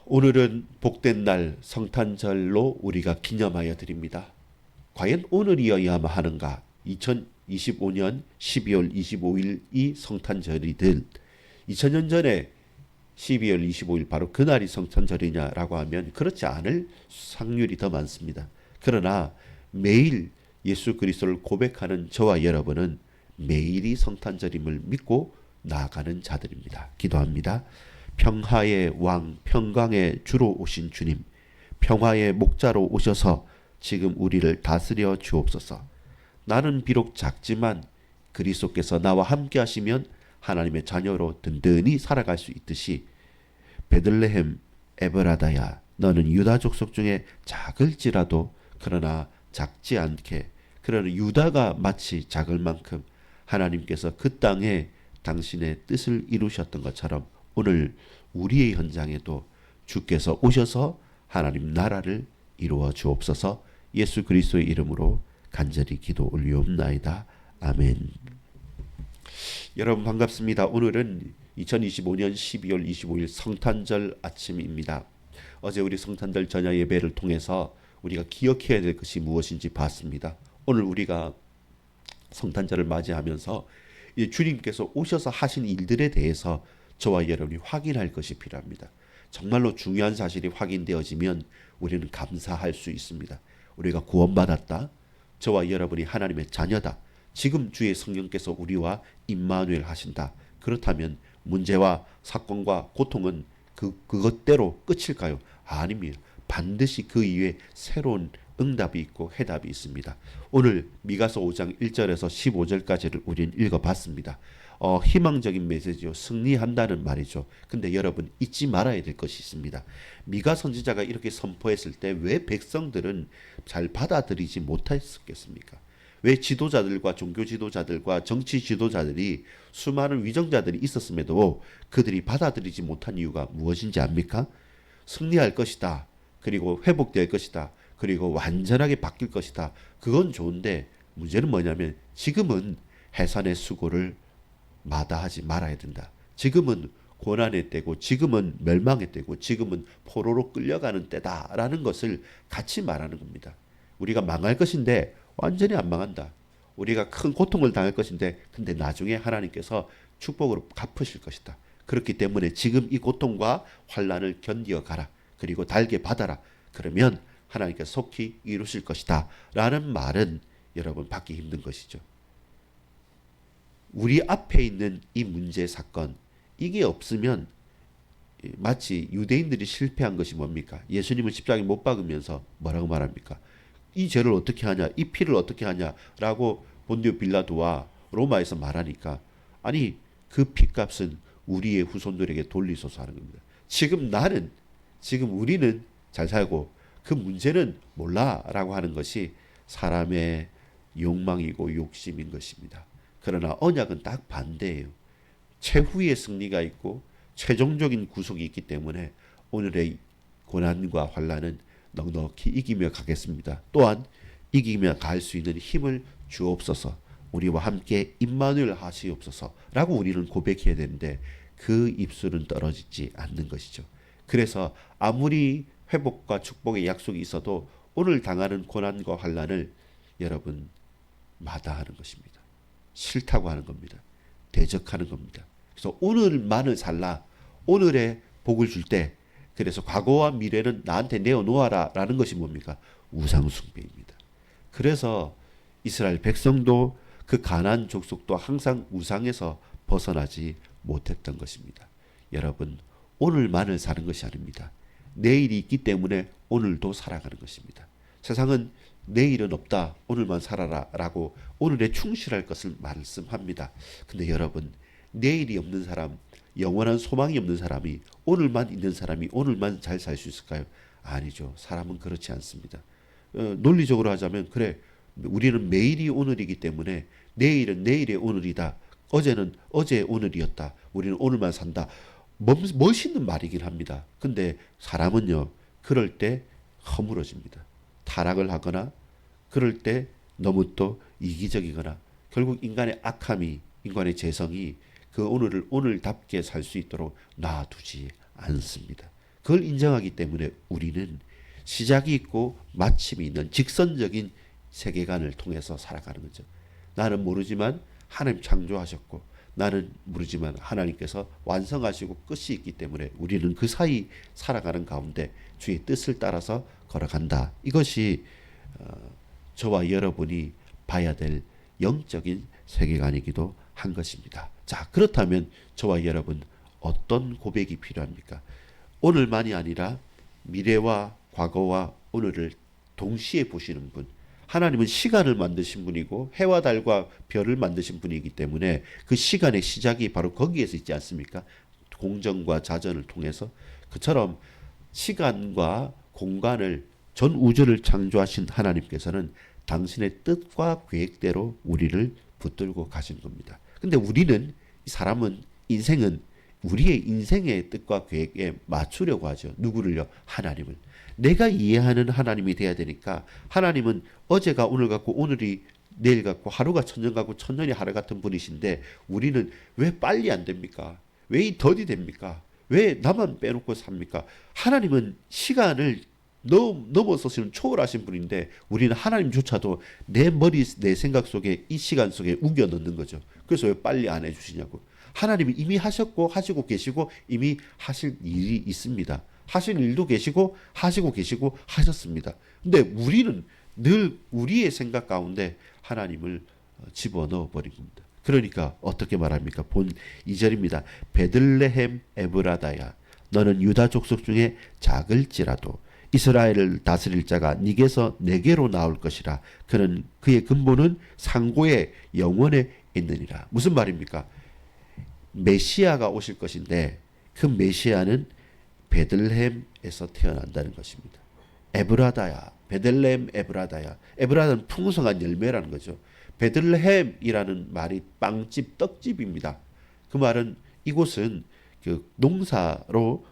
오늘은 복된 날 성탄절로 우리가 기념하여 드립니다. 과연 오늘이어야만 하는가? 2025년 12월 25일이 성탄절이든 2000년 전에 12월 25일 바로 그날이 성탄절이냐라고 하면 그렇지 않을 확률이 더 많습니다. 그러나 매일 예수 그리스도를 고백하는 저와 여러분은 매일이 성탄절임을 믿고 나아가는 자들입니다. 기도합니다. 평화의 왕, 평강의 주로 오신 주님, 평화의 목자로 오셔서 지금 우리를 다스려 주옵소서. 나는 비록 작지만 그리스도께서 나와 함께 하시면 하나님의 자녀로 든든히 살아갈 수 있듯이 베들레헴 에브라다야 너는 유다 족속 중에 작을지라도 그러나 작지 않게 그러나 유다가 마치 작을 만큼 하나님께서 그 땅에 당신의 뜻을 이루셨던 것처럼 오늘 우리의 현장에도 주께서 오셔서 하나님 나라를 이루어 주옵소서. 예수 그리스도의 이름으로 간절히 기도 올리옵나이다. 아멘. 여러분 반갑습니다. 오늘은 2025년 12월 25일 성탄절 아침입니다. 어제 우리 성탄절 전야 예배를 통해서 우리가 기억해야 될 것이 무엇인지 봤습니다. 오늘 우리가 성탄절을 맞이하면서 주님께서 오셔서 하신 일들에 대해서 저와 여러분이 확인할 것이 필요합니다. 정말로 중요한 사실이 확인되어지면 우리는 감사할 수 있습니다. 우리가 구원받았다. 저와 여러분이 하나님의 자녀다. 지금 주의 성령께서 우리와 임마누엘 하신다. 그렇다면 문제와 사건과 고통은 그것대로 끝일까요? 아닙니다. 반드시 그 이후에 새로운 응답이 있고 해답이 있습니다. 오늘 미가서 5장 1절에서 15절까지를 우리는 읽어봤습니다. 희망적인 메시지요. 승리한다는 말이죠. 근데 여러분 잊지 말아야 될 것이 있습니다. 미가 선지자가 이렇게 선포했을 때 왜 백성들은 잘 받아들이지 못했겠습니까? 왜 지도자들과 종교 지도자들과 정치 지도자들이 수많은 위정자들이 있었음에도 그들이 받아들이지 못한 이유가 무엇인지 압니까? 승리할 것이다. 그리고 회복될 것이다. 그리고 완전하게 바뀔 것이다. 그건 좋은데 문제는 뭐냐면 지금은 해산의 수고를 마다하지 말아야 된다. 지금은 고난의 때고 지금은 멸망의 때고 지금은 포로로 끌려가는 때다라는 것을 같이 말하는 겁니다. 우리가 망할 것인데 완전히 안 망한다. 우리가 큰 고통을 당할 것인데 근데 나중에 하나님께서 축복으로 갚으실 것이다. 그렇기 때문에 지금 이 고통과 환난을 견디어 가라. 그리고 달게 받아라. 그러면 하나님께서 속히 이루실 것이다. 라는 말은 여러분 받기 힘든 것이죠. 우리 앞에 있는 이 문제 사건 이게 없으면 마치 유대인들이 실패한 것이 뭡니까? 예수님을 십자가에 못 박으면서 뭐라고 말합니까? 이 죄를 어떻게 하냐? 이 피를 어떻게 하냐라고 본디오 빌라도와 로마에서 말하니까 아니 그 피값은 우리의 후손들에게 돌리소서 하는 겁니다. 지금 우리는 잘 살고 그 문제는 몰라라고 하는 것이 사람의 욕망이고 욕심인 것입니다. 그러나 언약은 딱 반대예요. 최후의 승리가 있고 최종적인 구속이 있기 때문에 오늘의 고난과 환난은 넉넉히 이기며 가겠습니다. 또한 이기며 갈 수 있는 힘을 주옵소서. 우리와 함께 임마누엘 하시옵소서라고 우리는 고백해야 되는데 그 입술은 떨어지지 않는 것이죠. 그래서 아무리 회복과 축복의 약속이 있어도 오늘 당하는 고난과 환난을 여러분 마다하는 것입니다. 싫다고 하는 겁니다. 대적하는 겁니다. 그래서 오늘만을 살라. 오늘의 복을 줄 때 그래서 과거와 미래는 나한테 내어놓아라 라는 것이 뭡니까? 우상숭배입니다. 그래서 이스라엘 백성도 그 가나안 족속도 항상 우상에서 벗어나지 못했던 것입니다. 여러분 오늘만을 사는 것이 아닙니다. 내일이 있기 때문에 오늘도 살아가는 것입니다. 세상은 내일은 없다. 오늘만 살아라 라고 오늘에 충실할 것을 말씀합니다. 근데 여러분 내일이 없는 사람 영원한 소망이 없는 사람이 오늘만 있는 사람이 오늘만 잘 살 수 있을까요? 아니죠. 사람은 그렇지 않습니다. 논리적으로 하자면 그래 우리는 매일이 오늘이기 때문에 내일은 내일의 오늘이다. 어제는 어제의 오늘이었다. 우리는 오늘만 산다. 멋있는 말이긴 합니다. 근데 사람은요 그럴 때 허물어집니다. 타락을 하거나 그럴 때 너무 또 이기적이거나 결국 인간의 악함이 인간의 재성이 그 오늘을 오늘답게 살 수 있도록 놔두지 않습니다. 그걸 인정하기 때문에 우리는 시작이 있고 마침이 있는 직선적인 세계관을 통해서 살아가는 거죠. 나는 모르지만 하나님 창조하셨고 나는 모르지만 하나님께서 완성하시고 끝이 있기 때문에 우리는 그 사이 살아가는 가운데 주의 뜻을 따라서 걸어간다. 이것이 저와 여러분이 봐야 될 영적인 세계관이기도 한 것입니다. 자, 그렇다면 저와 여러분 어떤 고백이 필요합니까? 오늘만이 아니라 미래와 과거와 오늘을 동시에 보시는 분. 하나님은 시간을 만드신 분이고 해와 달과 별을 만드신 분이기 때문에 그 시간의 시작이 바로 거기에서 있지 않습니까? 공정과 자전을 통해서. 그처럼 시간과 공간을 전 우주를 창조하신 하나님께서는 당신의 뜻과 계획대로 우리를 붙들고 가신 겁니다. 근데 우리는, 사람은, 인생은 우리의 인생의 뜻과 계획에 맞추려고 하죠. 누구를요? 하나님을. 내가 이해하는 하나님이 돼야 되니까 하나님은 어제가 오늘 같고 오늘이 내일 같고 하루가 천년 같고 천년이 하루 같은 분이신데 우리는 왜 빨리 안 됩니까? 왜 이 더디 됩니까? 왜 나만 빼놓고 삽니까? 하나님은 시간을 넘어서시는 초월하신 분인데 우리는 하나님조차도 내 머리 내 생각 속에 이 시간 속에 우겨 넣는 거죠. 그래서 왜 빨리 안 해주시냐고. 하나님이 이미 하셨고 하시고 계시고 이미 하실 일이 있습니다. 하실 일도 계시고 하시고 계시고 하셨습니다. 근데 우리는 늘 우리의 생각 가운데 하나님을 집어넣어 버린 겁니다. 그러니까 어떻게 말합니까? 본 2절입니다. 베들레헴 에브라다야 너는 유다 족속 중에 작을지라도 이스라엘을 다스릴 자가 네게서 내게로 나올 것이라. 그는 그의 근본은 상고의 영원에 있느니라. 무슨 말입니까? 메시아가 오실 것인데 그 메시아는 베들레헴에서 태어난다는 것입니다. 에브라다야, 베들레헴 에브라다야. 에브라다는 풍성한 열매라는 거죠. 베들레헴이라는 말이 빵집, 떡집입니다. 그 말은 이곳은 그 농사로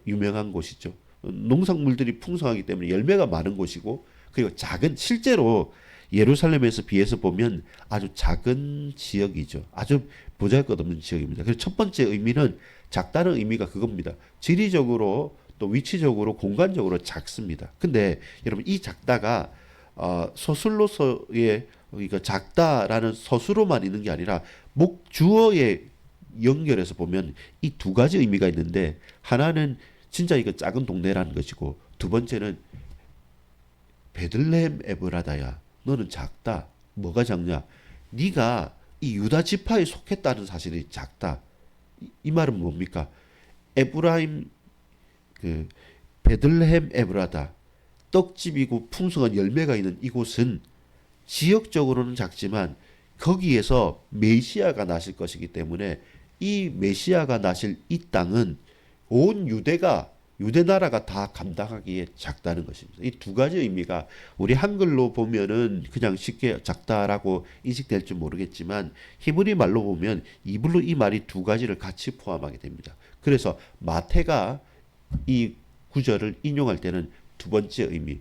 유명한 곳이죠. 농작물들이 풍성하기 때문에 열매가 많은 곳이고, 그리고 작은, 실제로 예루살렘에서 비해서 보면 아주 작은 지역이죠. 아주 보잘것없는 지역입니다. 그래서 첫 번째 의미는, 작다는 의미가 그겁니다. 지리적으로 또 위치적으로 공간적으로 작습니다. 근데 여러분, 이 작다가 서술로서의, 그러니까 작다라는 서술로만 있는 게 아니라 주어에 연결해서 보면 이 두 가지 의미가 있는데, 하나는 진짜 이거 작은 동네라는 것이고, 두 번째는 베들레헴 에브라다야 너는 작다. 뭐가 작냐? 네가 이 유다 지파에 속했다는 사실이 작다. 이 말은 뭡니까? 에브라임, 그 베들레헴 에브라다, 떡집이고 풍성한 열매가 있는 이곳은 지역적으로는 작지만 거기에서 메시아가 나실 것이기 때문에 이 메시아가 나실 이 땅은 온 유대 나라가 다 감당하기에 작다는 것입니다. 이 두 가지 의미가 우리 한글로 보면은 그냥 쉽게 작다라고 인식될지 모르겠지만, 히브리 말로 보면 이불로 이 말이 두 가지를 같이 포함하게 됩니다. 그래서 마태가 이 구절을 인용할 때는 두 번째 의미,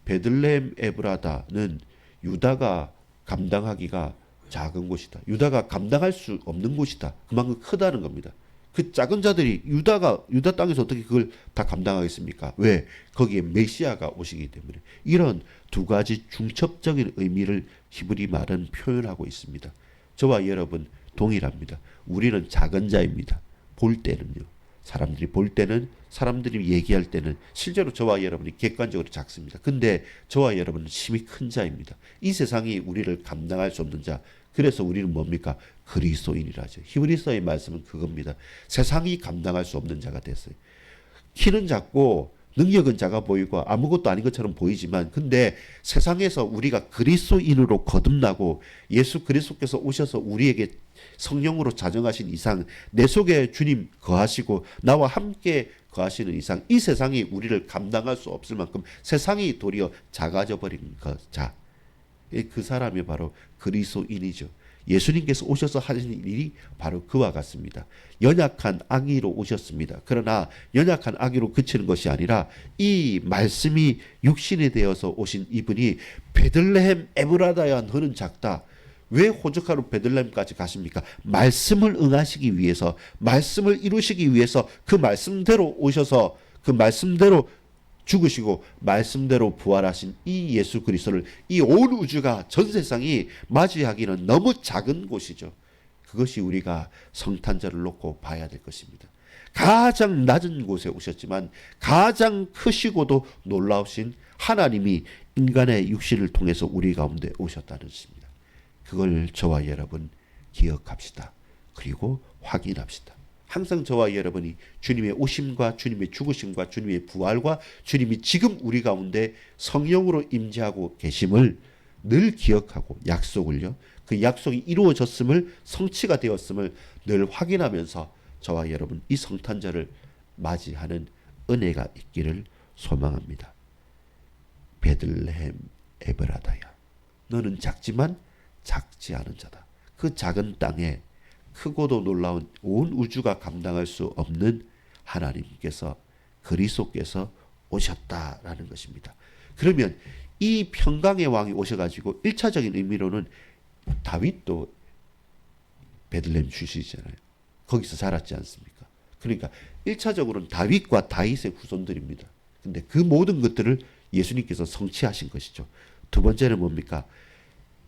베들레헴 에브라다는 유다가 감당하기가 작은 곳이다. 유다가 감당할 수 없는 곳이다. 그만큼 크다는 겁니다. 그 작은 자들이 유다 땅에서 어떻게 그걸 다 감당하겠습니까? 왜? 거기에 메시아가 오시기 때문에. 이런 두 가지 중첩적인 의미를 히브리 말은 표현하고 있습니다. 저와 여러분 동일합니다. 우리는 작은 자입니다. 볼 때는요. 사람들이 볼 때는, 사람들이 얘기할 때는 실제로 저와 여러분이 객관적으로 작습니다. 근데 저와 여러분은 힘이 큰 자입니다. 이 세상이 우리를 감당할 수 없는 자. 그래서 우리는 뭡니까? 그리스도인이라죠. 히브리서의 말씀은 그겁니다. 세상이 감당할 수 없는 자가 됐어요. 키는 작고 능력은 작아 보이고 아무것도 아닌 것처럼 보이지만, 근데 세상에서 우리가 그리스도인으로 거듭나고 예수 그리스도께서 오셔서 우리에게 성령으로 자정하신 이상, 내 속에 주님 거하시고 나와 함께 거하시는 이상, 이 세상이 우리를 감당할 수 없을 만큼 세상이 도리어 작아져 버린 자, 그 사람이 바로 그리스도인이죠. 예수님께서 오셔서 하신 일이 바로 그와 같습니다. 연약한 악의로 오셨습니다. 그러나 연약한 악의로 그치는 것이 아니라 이 말씀이 육신이 되어서 오신 이분이 베들레헴 에브라다야 너는 작다. 왜 호적하러 베들레헴까지 가십니까? 말씀을 응하시기 위해서, 말씀을 이루시기 위해서 그 말씀대로 오셔서 그 말씀대로 죽으시고 말씀대로 부활하신 이 예수 그리스도를 이 온 우주가 전 세상이 맞이하기는 너무 작은 곳이죠. 그것이 우리가 성탄절을 놓고 봐야 될 것입니다. 가장 낮은 곳에 오셨지만 가장 크시고도 놀라우신 하나님이 인간의 육신을 통해서 우리 가운데 오셨다는 것입니다. 그걸 저와 여러분 기억합시다. 그리고 확인합시다. 항상 저와 여러분이 주님의 오심과 주님의 죽으심과 주님의 부활과 주님이 지금 우리 가운데 성령으로 임재하고 계심을 늘 기억하고 약속을요. 그 약속이 이루어졌음을 성취가 되었음을 늘 확인하면서 저와 여러분 이 성탄절을 맞이하는 은혜가 있기를 소망합니다. 베들레헴 에브라다야 너는 작지만 작지 않은 자다. 그 작은 땅에 크고도 놀라운 온 우주가 감당할 수 없는 하나님께서 그리스도께서 오셨다라는 것입니다. 그러면 이 평강의 왕이 오셔가지고 1차적인 의미로는 다윗도 베들레헴 출신이잖아요. 거기서 자랐지 않습니까? 그러니까 1차적으로는 다윗과 다윗의 후손들입니다. 근데 그 모든 것들을 예수님께서 성취하신 것이죠. 두 번째는 뭡니까?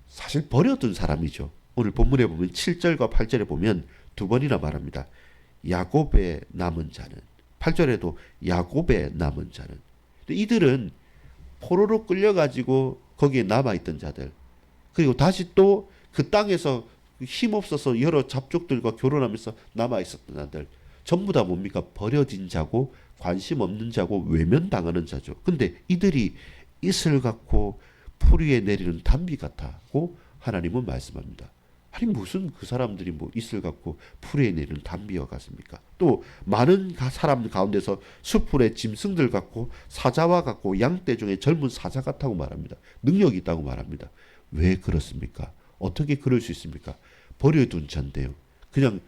사실 버려둔 사람이죠. 오늘 본문에 보면 7절과 8절에 보면 두 번이나 말합니다. 야곱의 남은 자는 8절에도 야곱의 남은 자는 이들은 포로로 끌려가지고 거기에 남아있던 자들 그리고 다시 또 그 땅에서 힘없어서 여러 잡족들과 결혼하면서 남아있었던 자들 전부 다 뭡니까? 버려진 자고 관심 없는 자고 외면당하는 자죠. 근데 이들이 이슬 같고 풀 위에 내리는 단비 같다고 하나님은 말씀합니다. 아니 무슨 그 사람들이 뭐 이슬 같고 풀 위에 내리는 단비와 같습니까? 또 많은 사람 가운데서 수풀의 짐승들 같고 사자와 같고 양떼 중에 젊은 사자 같다고 말합니다. 능력이 있다고 말합니다. 왜 그렇습니까? 어떻게 그럴 수 있습니까? 버려둔 자인데요. 그냥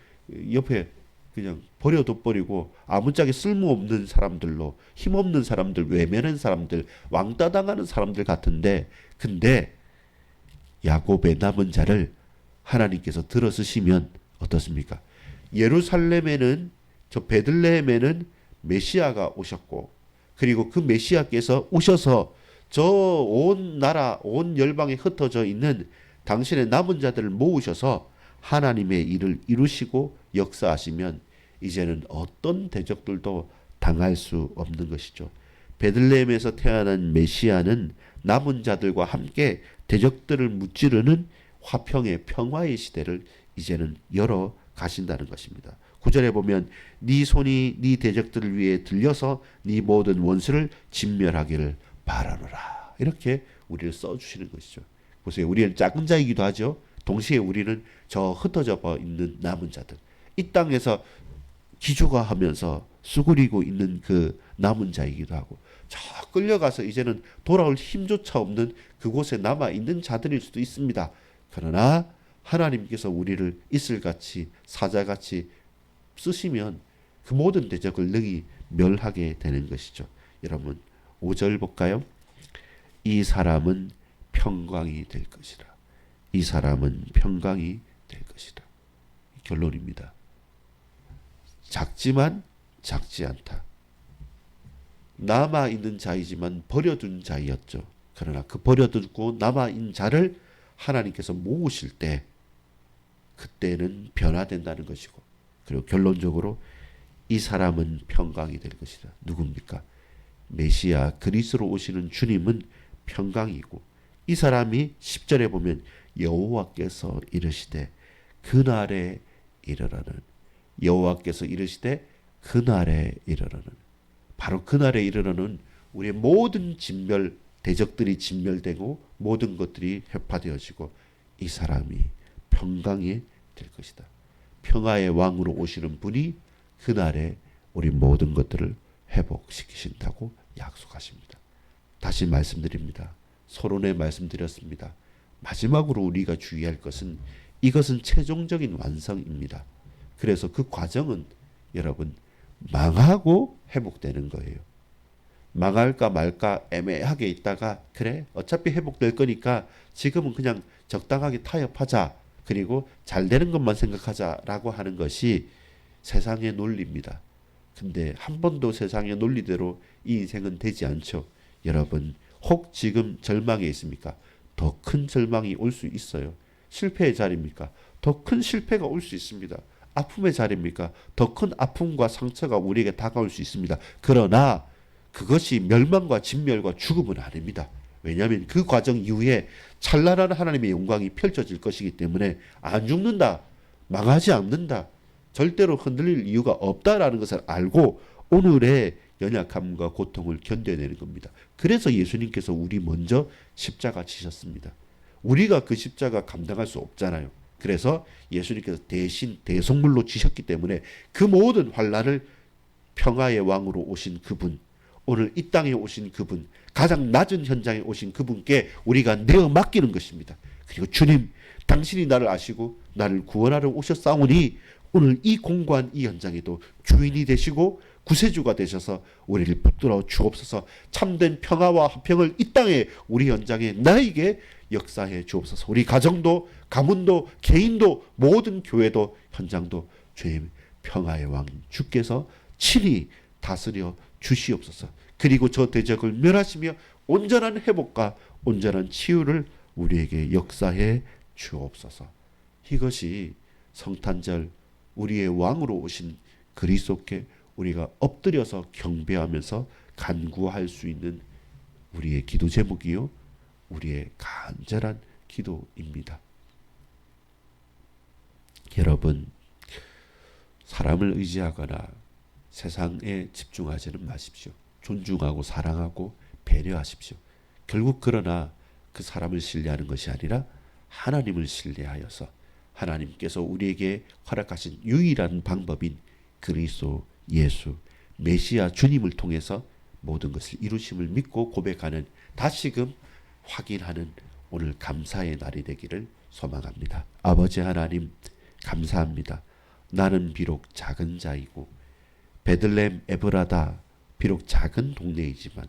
옆에 그냥 버려도 버리고 아무짝에 쓸모없는 사람들로 힘없는 사람들, 외면한 사람들, 왕따 당하는 사람들 같은데 근데 야곱의 남은 자를 하나님께서 들어쓰시면 어떻습니까? 예루살렘에는 저 베들레헴에는 메시아가 오셨고 그리고 그 메시아께서 오셔서 저 온 나라 온 열방에 흩어져 있는 당신의 남은 자들을 모으셔서 하나님의 일을 이루시고 역사하시면 이제는 어떤 대적들도 당할 수 없는 것이죠. 베들레헴에서 태어난 메시아는 남은 자들과 함께 대적들을 무찌르는 화평의 평화의 시대를 이제는 열어 가신다는 것입니다. 9절에 보면 네 손이 네 대적들을 위해 들려서 네 모든 원수를 진멸하기를 바라노라. 이렇게 우리를 써주시는 것이죠. 보세요. 우리는 작은 자이기도 하죠. 동시에 우리는 저 흩어져 있는 남은 자들. 이 땅에서 기죽어하면서 수그리고 있는 그 남은 자이기도 하고 저 끌려가서 이제는 돌아올 힘조차 없는 그곳에 남아있는 자들일 수도 있습니다. 그러나 하나님께서 우리를 이슬같이 사자같이 쓰시면 그 모든 대적을 능히 멸하게 되는 것이죠. 여러분 5절 볼까요? 이 사람은 평강이 될 것이라. 이 사람은 평강이 될 것이다. 결론입니다. 작지만 작지 않다. 남아있는 자이지만 버려둔 자이었죠. 그러나 그 버려두고 남아있는 자를 하나님께서 모으실 때 그때는 변화된다는 것이고 그리고 결론적으로 이 사람은 평강이 될 것이다. 누굽니까? 메시아 그리스도로 오시는 주님은 평강이고 이 사람이 10절에 보면 여호와께서 이르시되 그날에 이르라는 여호와께서 이르시되 그날에 이르라는 바로 그날에 이르라는 우리의 모든 진멸 대적들이 진멸되고 모든 것들이 회파되어지고 이 사람이 평강이 될 것이다. 평화의 왕으로 오시는 분이 그날에 우리 모든 것들을 회복시키신다고 약속하십니다. 다시 말씀드립니다. 서론에 말씀드렸습니다. 마지막으로 우리가 주의할 것은 이것은 최종적인 완성입니다. 그래서 그 과정은 여러분 망하고 회복되는 거예요. 망할까 말까 애매하게 있다가 그래 어차피 회복될 거니까 지금은 그냥 적당하게 타협하자. 그리고 잘 되는 것만 생각하자라고 하는 것이 세상의 논리입니다. 근데 한 번도 세상의 논리대로 이 인생은 되지 않죠. 여러분, 혹 지금 절망에 있습니까? 더 큰 절망이 올 수 있어요. 실패의 자리입니까? 더 큰 실패가 올 수 있습니다. 아픔의 자리입니까? 더 큰 아픔과 상처가 우리에게 다가올 수 있습니다. 그러나 그것이 멸망과 진멸과 죽음은 아닙니다. 왜냐하면 그 과정 이후에 찬란한 하나님의 영광이 펼쳐질 것이기 때문에 안 죽는다, 망하지 않는다, 절대로 흔들릴 이유가 없다라는 것을 알고 오늘의 연약함과 고통을 견뎌내는 겁니다. 그래서 예수님께서 우리 먼저 십자가 지셨습니다. 우리가 그 십자가 감당할 수 없잖아요. 그래서 예수님께서 대신 대속물로 지셨기 때문에 그 모든 환난을 평화의 왕으로 오신 그분, 오늘 이 땅에 오신 그분, 가장 낮은 현장에 오신 그분께 우리가 내어 맡기는 것입니다. 그리고 주님, 당신이 나를 아시고 나를 구원하러 오셨사오니 오늘 이 공고한 이 현장에도 주인이 되시고 구세주가 되셔서 우리를 붙들어 주옵소서. 참된 평화와 화평을 이 땅에 우리 현장에 나에게 역사해 주옵소서. 우리 가정도 가문도 개인도 모든 교회도 현장도 주님 평화의 왕 주께서 친히 다스려 주시옵소서. 그리고 저 대적을 멸하시며 온전한 회복과 온전한 치유를 우리에게 역사해 주옵소서. 이것이 성탄절 우리의 왕으로 오신 그리스도께 우리가 엎드려서 경배하면서 간구할 수 있는 우리의 기도 제목이요, 우리의 간절한 기도입니다. 여러분, 사람을 의지하거나 세상에 집중하지는 마십시오. 존중하고 사랑하고 배려하십시오. 결국 그러나 그 사람을 신뢰하는 것이 아니라 하나님을 신뢰하여서 하나님께서 우리에게 허락하신 유일한 방법인 그리스도 예수 메시아 주님을 통해서 모든 것을 이루심을 믿고 고백하는, 다시금 확인하는 오늘 감사의 날이 되기를 소망합니다. 아버지 하나님, 감사합니다. 나는 비록 작은 자이고 베들레헴 에브라다 비록 작은 동네이지만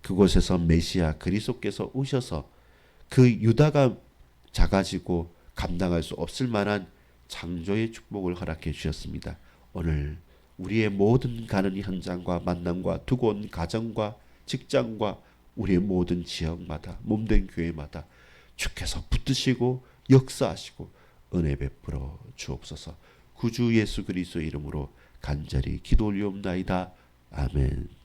그곳에서 메시아 그리스도께서 오셔서 그 유다가 작아지고 감당할 수 없을 만한 창조의 축복을 허락해 주셨습니다. 오늘 우리의 모든 가는 현장과 만남과 두고 온 가정과 직장과 우리의 모든 지역마다 몸된 교회마다 주께서 붙드시고 역사하시고 은혜 베풀어 주옵소서. 구주 예수 그리스도의 이름으로 간절히 기도 올리옵나이다. 아멘.